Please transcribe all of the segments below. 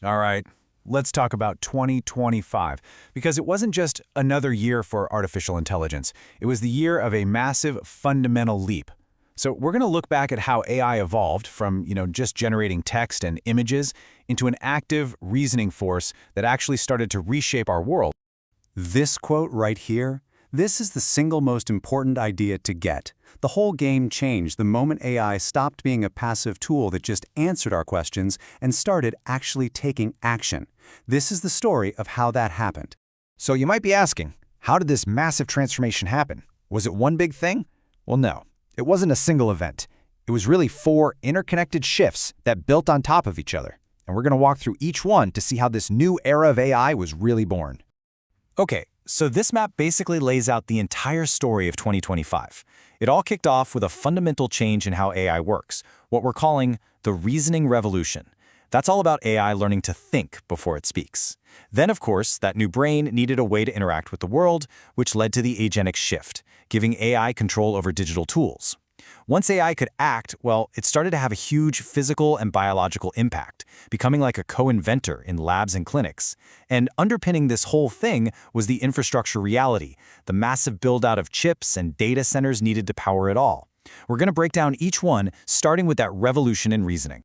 All right, let's talk about 2025, because it wasn't just another year for artificial intelligence. It was the year of a massive fundamental leap. So we're going to look back at how AI evolved from, just generating text and images into an active reasoning force that actually started to reshape our world. This quote right here, this is the single most important idea to get. The whole game changed the moment AI stopped being a passive tool that just answered our questions and started actually taking action. This is the story of how that happened. So you might be asking, how did this massive transformation happen? Was it one big thing? Well, no. It wasn't a single event. It was really 4 interconnected shifts that built on top of each other. And we're going to walk through each one to see how this new era of AI was really born. Okay, so this map basically lays out the entire story of 2025. It all kicked off with a fundamental change in how AI works, what we're calling the reasoning revolution. That's all about AI learning to think before it speaks. Then, of course, that new brain needed a way to interact with the world, which led to the agentic shift, giving AI control over digital tools. Once AI could act, well, it started to have a huge physical and biological impact, becoming like a co-inventor in labs and clinics. And underpinning this whole thing was the infrastructure reality, the massive build-out of chips and data centers needed to power it all. We're going to break down each one, starting with that revolution in reasoning.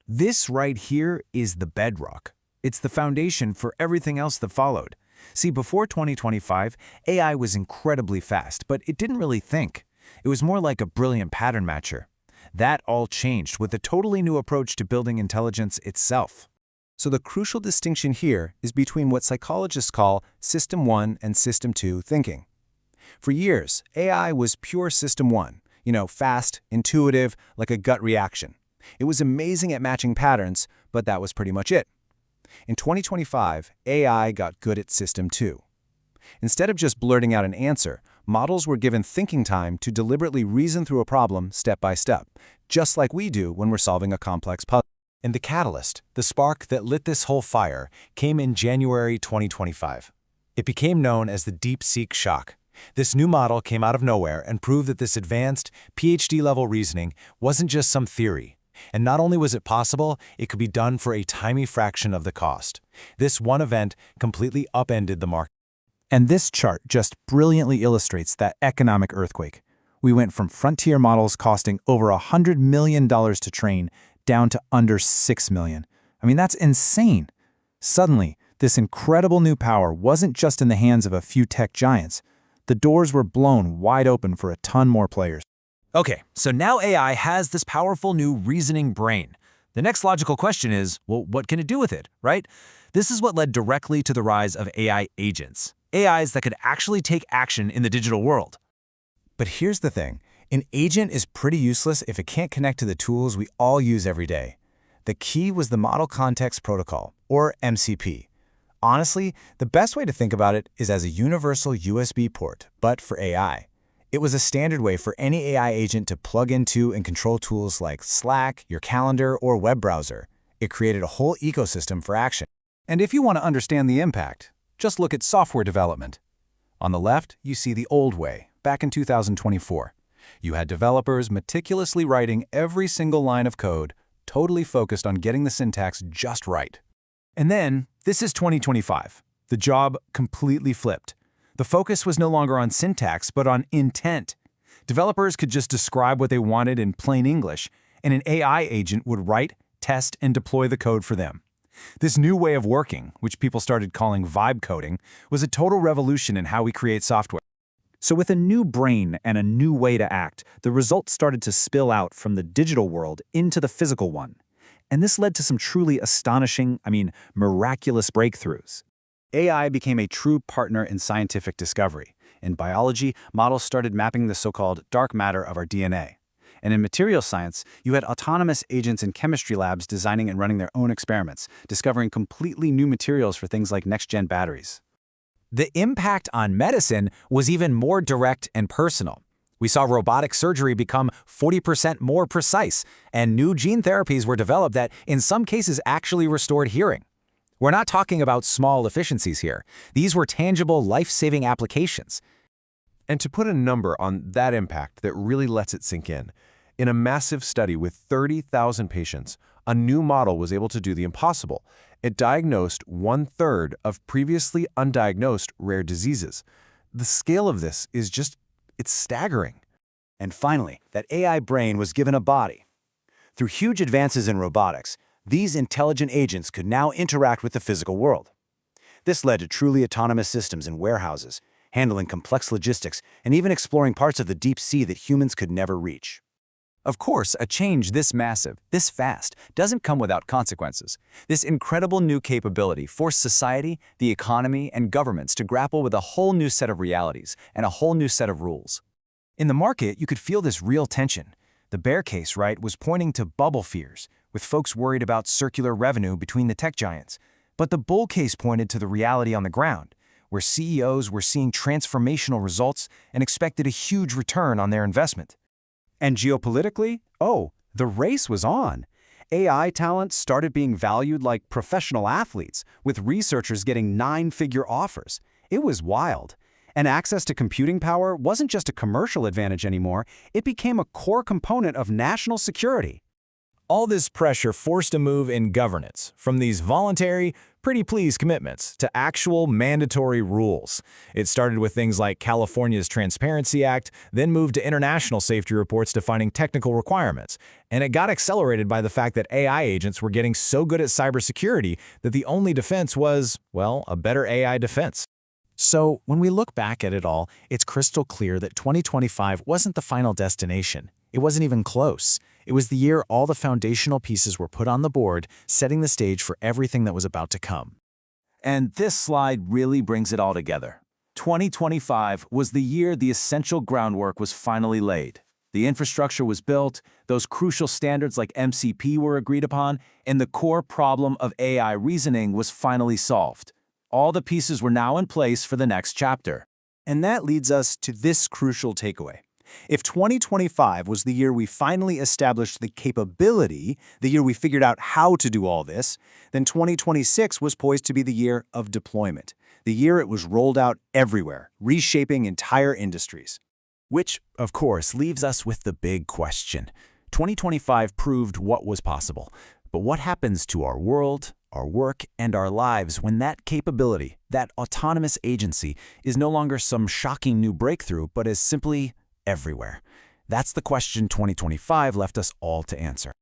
This right here is the bedrock. It's the foundation for everything else that followed. See, before 2025, AI was incredibly fast, but it didn't really think. It was more like a brilliant pattern matcher. That all changed with a totally new approach to building intelligence itself. So the crucial distinction here is between what psychologists call System 1 and System 2 thinking. For years, AI was pure System 1, fast, intuitive, like a gut reaction. It was amazing at matching patterns, but that was pretty much it. In 2025, AI got good at System 2. Instead of just blurting out an answer, models were given thinking time to deliberately reason through a problem step by step, just like we do when we're solving a complex puzzle. And the catalyst, the spark that lit this whole fire, came in January 2025. It became known as the DeepSeek shock. This new model came out of nowhere and proved that this advanced, PhD-level reasoning wasn't just some theory. And not only was it possible, it could be done for a tiny fraction of the cost. This one event completely upended the market. And this chart just brilliantly illustrates that economic earthquake. We went from frontier models costing over $100 million to train down to under $6 million. I mean, that's insane. Suddenly, this incredible new power wasn't just in the hands of a few tech giants. The doors were blown wide open for a ton more players. Okay, so now AI has this powerful new reasoning brain. The next logical question is, well, what can it do with it, right? This is what led directly to the rise of AI agents. AIs that could actually take action in the digital world. But here's the thing. An agent is pretty useless if it can't connect to the tools we all use every day. The key was the Model Context Protocol, or MCP. Honestly, the best way to think about it is as a universal USB port, but for AI. It was a standard way for any AI agent to plug into and control tools like Slack, your calendar, or web browser. It created a whole ecosystem for action. And if you want to understand the impact, just look at software development. On the left, you see the old way, back in 2024. You had developers meticulously writing every single line of code, totally focused on getting the syntax just right. And then, this is 2025. The job completely flipped. The focus was no longer on syntax, but on intent. Developers could just describe what they wanted in plain English, and an AI agent would write, test, and deploy the code for them. This new way of working, which people started calling vibe coding, was a total revolution in how we create software. So with a new brain and a new way to act, the results started to spill out from the digital world into the physical one. And this led to some truly astonishing, miraculous breakthroughs. AI became a true partner in scientific discovery. In biology, models started mapping the so-called dark matter of our DNA. And in materials science, you had autonomous agents in chemistry labs designing and running their own experiments, discovering completely new materials for things like next-gen batteries. The impact on medicine was even more direct and personal. We saw robotic surgery become 40% more precise, and new gene therapies were developed that, in some cases, actually restored hearing. We're not talking about small efficiencies here. These were tangible, life-saving applications. And to put a number on that impact that really lets it sink in a massive study with 30,000 patients, a new model was able to do the impossible, It diagnosed 1/3 of previously undiagnosed rare diseases. The scale of this is it's staggering. And finally, that AI brain was given a body. Through huge advances in robotics, these intelligent agents could now interact with the physical world. This led to truly autonomous systems in warehouses, handling complex logistics, and even exploring parts of the deep sea that humans could never reach. Of course, a change this massive, this fast, doesn't come without consequences. This incredible new capability forced society, the economy, and governments to grapple with a whole new set of realities and a whole new set of rules. In the market, you could feel this real tension. The bear case, right, was pointing to bubble fears, with folks worried about circular revenue between the tech giants. But the bull case pointed to the reality on the ground, where CEOs were seeing transformational results and expected a huge return on their investment. And geopolitically, the race was on. AI talent started being valued like professional athletes, with researchers getting 9-figure offers. It was wild. And access to computing power wasn't just a commercial advantage anymore, it became a core component of national security. All this pressure forced a move in governance, from these voluntary, pretty please commitments to actual mandatory rules. It started with things like California's Transparency Act, then moved to international safety reports defining technical requirements. And it got accelerated by the fact that AI agents were getting so good at cybersecurity that the only defense was, well, a better AI defense. So, when we look back at it all, it's crystal clear that 2025 wasn't the final destination. It wasn't even close. It was the year all the foundational pieces were put on the board, setting the stage for everything that was about to come. And this slide really brings it all together. 2025 was the year the essential groundwork was finally laid. The infrastructure was built, those crucial standards like MCP were agreed upon, and the core problem of AI reasoning was finally solved. All the pieces were now in place for the next chapter. And that leads us to this crucial takeaway. If 2025 was the year we finally established the capability, the year we figured out how to do all this, then 2026 was poised to be the year of deployment, the year it was rolled out everywhere, reshaping entire industries. Which, of course, leaves us with the big question. 2025 proved what was possible. But what happens to our world, our work, and our lives when that capability, that autonomous agency, is no longer some shocking new breakthrough, but is simply everywhere? That's the question 2025 left us all to answer.